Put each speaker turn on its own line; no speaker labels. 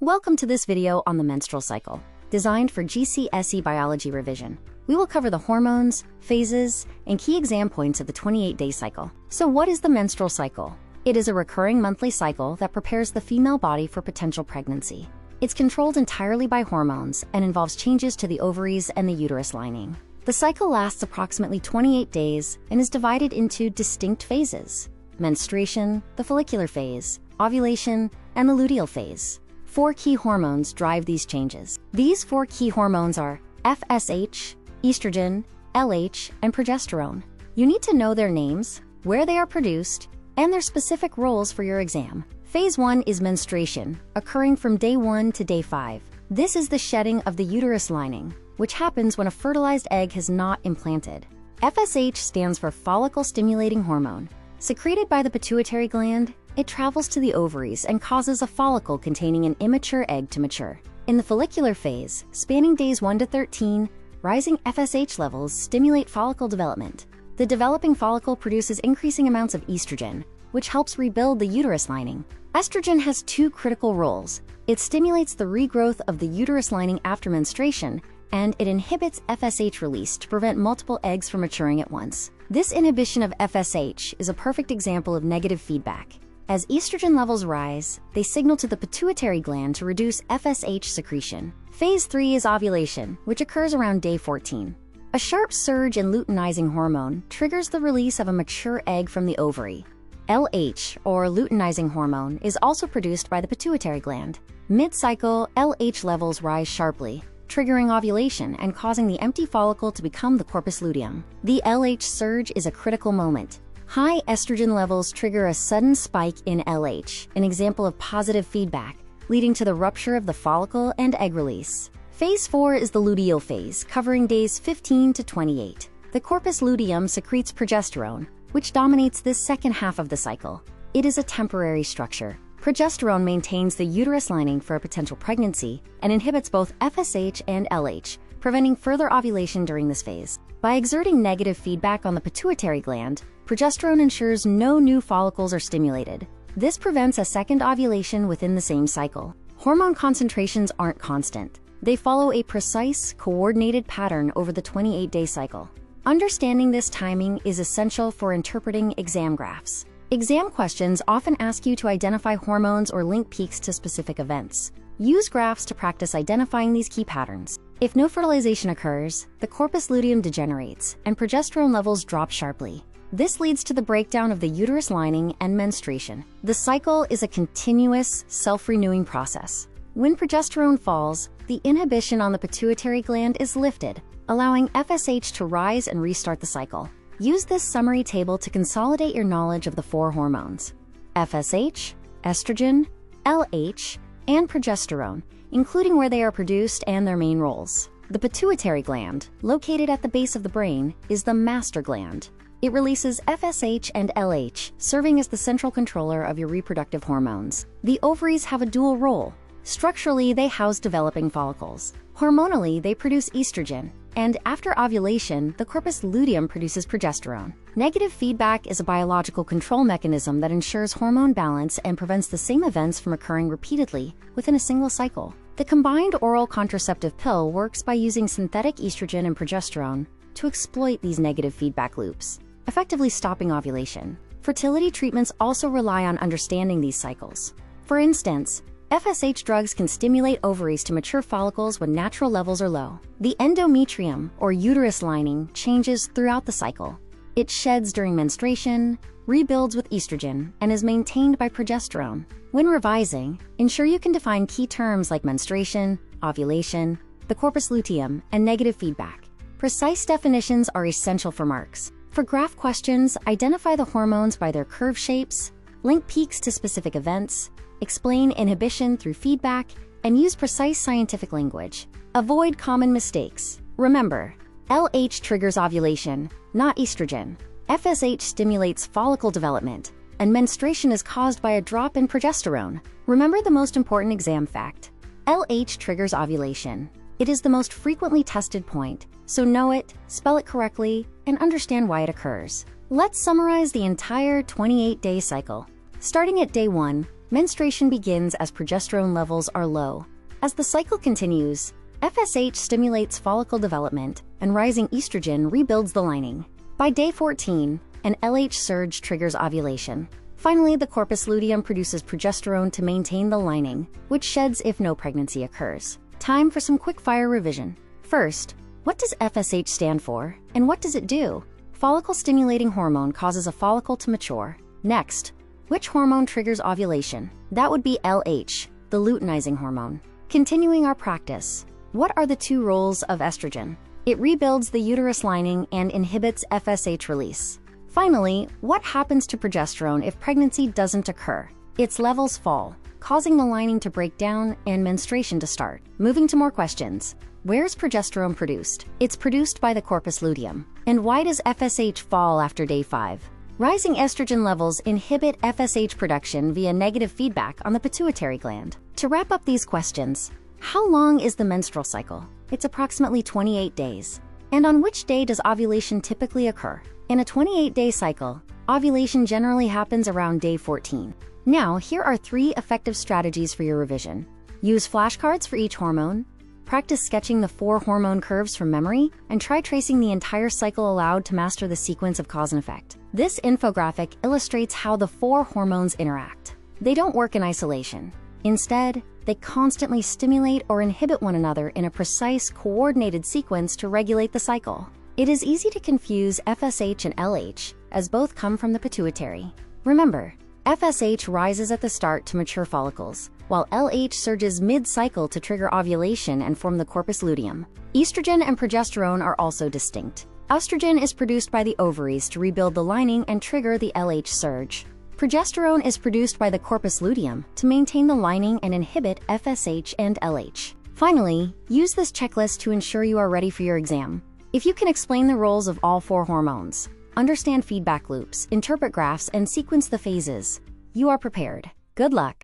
Welcome to this video on the menstrual cycle, designed for GCSE Biology revision. We will cover the hormones, phases, and key exam points of the 28-day cycle. So what is the menstrual cycle? It is a recurring monthly cycle that prepares the female body for potential pregnancy. It's controlled entirely by hormones and involves changes to the ovaries and the uterus lining. The cycle lasts approximately 28 days and is divided into distinct phases: menstruation, the follicular phase, ovulation, and the luteal phase. 4 key hormones drive these changes. These 4 key hormones are FSH, estrogen, LH, and progesterone. You need to know their names, where they are produced, and their specific roles for your exam. Phase 1 is menstruation, occurring from day 1 to day 5. This is the shedding of the uterus lining, which happens when a fertilized egg has not implanted. FSH stands for follicle-stimulating hormone. Secreted by the pituitary gland, it travels to the ovaries and causes a follicle containing an immature egg to mature. In the follicular phase, spanning days 1 to 13, rising FSH levels stimulate follicle development. The developing follicle produces increasing amounts of estrogen, which helps rebuild the uterus lining. Estrogen has 2 critical roles. It stimulates the regrowth of the uterus lining after menstruation, and it inhibits FSH release to prevent multiple eggs from maturing at once. This inhibition of FSH is a perfect example of negative feedback. As estrogen levels rise, they signal to the pituitary gland to reduce FSH secretion. Phase 3 is ovulation, which occurs around day 14. A sharp surge in luteinizing hormone triggers the release of a mature egg from the ovary. LH, or luteinizing hormone, is also produced by the pituitary gland. Mid-cycle, LH levels rise sharply, triggering ovulation and causing the empty follicle to become the corpus luteum. The LH surge is a critical moment. High estrogen levels trigger a sudden spike in LH, an example of positive feedback, leading to the rupture of the follicle and egg release. Phase 4 is the luteal phase, covering days 15 to 28. The corpus luteum secretes progesterone, which dominates this second half of the cycle. It is a temporary structure. Progesterone maintains the uterus lining for a potential pregnancy and inhibits both FSH and LH, preventing further ovulation during this phase. By exerting negative feedback on the pituitary gland, progesterone ensures no new follicles are stimulated. This prevents a second ovulation within the same cycle. Hormone concentrations aren't constant. They follow a precise, coordinated pattern over the 28-day cycle. Understanding this timing is essential for interpreting exam graphs. Exam questions often ask you to identify hormones or link peaks to specific events. Use graphs to practice identifying these key patterns. If no fertilization occurs, the corpus luteum degenerates and progesterone levels drop sharply. This leads to the breakdown of the uterus lining and menstruation. The cycle is a continuous, self-renewing process. When progesterone falls, the inhibition on the pituitary gland is lifted, allowing FSH to rise and restart the cycle. Use this summary table to consolidate your knowledge of the 4 hormones: FSH, estrogen, LH, and progesterone, including where they are produced and their main roles. The pituitary gland, located at the base of the brain, is the master gland. It releases FSH and LH, serving as the central controller of your reproductive hormones. The ovaries have a dual role. Structurally, they house developing follicles. Hormonally, they produce estrogen, and after ovulation, the corpus luteum produces progesterone. Negative feedback is a biological control mechanism that ensures hormone balance and prevents the same events from occurring repeatedly within a single cycle. The combined oral contraceptive pill works by using synthetic estrogen and progesterone to exploit these negative feedback loops, effectively stopping ovulation. Fertility treatments also rely on understanding these cycles. For instance, FSH drugs can stimulate ovaries to mature follicles when natural levels are low. The endometrium, or uterus lining, changes throughout the cycle. It sheds during menstruation, rebuilds with estrogen, and is maintained by progesterone. When revising, ensure you can define key terms like menstruation, ovulation, the corpus luteum, and negative feedback. Precise definitions are essential for marks. For graph questions, identify the hormones by their curve shapes, link peaks to specific events, explain inhibition through feedback, and use precise scientific language. Avoid common mistakes. Remember, LH triggers ovulation, not estrogen. FSH stimulates follicle development, and menstruation is caused by a drop in progesterone. Remember the most important exam fact: LH triggers ovulation. It is the most frequently tested point, so know it, spell it correctly, and understand why it occurs. Let's summarize the entire 28-day cycle. Starting at day 1, Menstruation begins as progesterone levels are low. As the cycle continues, FSH stimulates follicle development, and rising estrogen rebuilds the lining. By day 14, an LH surge triggers ovulation. Finally, the corpus luteum produces progesterone to maintain the lining, which sheds if no pregnancy occurs. Time for some quick-fire revision. First, what does FSH stand for, and what does it do? Follicle-stimulating hormone causes a follicle to mature. Next, which hormone triggers ovulation? That would be LH, the luteinizing hormone. Continuing our practice, what are the two roles of estrogen? It rebuilds the uterus lining and inhibits FSH release. Finally, what happens to progesterone if pregnancy doesn't occur? Its levels fall, causing the lining to break down and menstruation to start. Moving to more questions. Where is progesterone produced? It's produced by the corpus luteum. And why does FSH fall after day 5? Rising estrogen levels inhibit FSH production via negative feedback on the pituitary gland. To wrap up these questions, how long is the menstrual cycle? It's approximately 28 days. And on which day does ovulation typically occur? In a 28-day cycle, ovulation generally happens around day 14. Now, here are 3 effective strategies for your revision. Use flashcards for each hormone, practice sketching the 4 hormone curves from memory, and try tracing the entire cycle aloud to master the sequence of cause and effect. This infographic illustrates how the 4 hormones interact. They don't work in isolation. Instead, they constantly stimulate or inhibit one another in a precise, coordinated sequence to regulate the cycle. It is easy to confuse FSH and LH, as both come from the pituitary. Remember, FSH rises at the start to mature follicles, while LH surges mid-cycle to trigger ovulation and form the corpus luteum. Estrogen and progesterone are also distinct. Estrogen is produced by the ovaries to rebuild the lining and trigger the LH surge. Progesterone is produced by the corpus luteum to maintain the lining and inhibit FSH and LH. Finally, use this checklist to ensure you are ready for your exam. If you can explain the roles of all 4 hormones, understand feedback loops, interpret graphs, and sequence the phases, you are prepared. Good luck!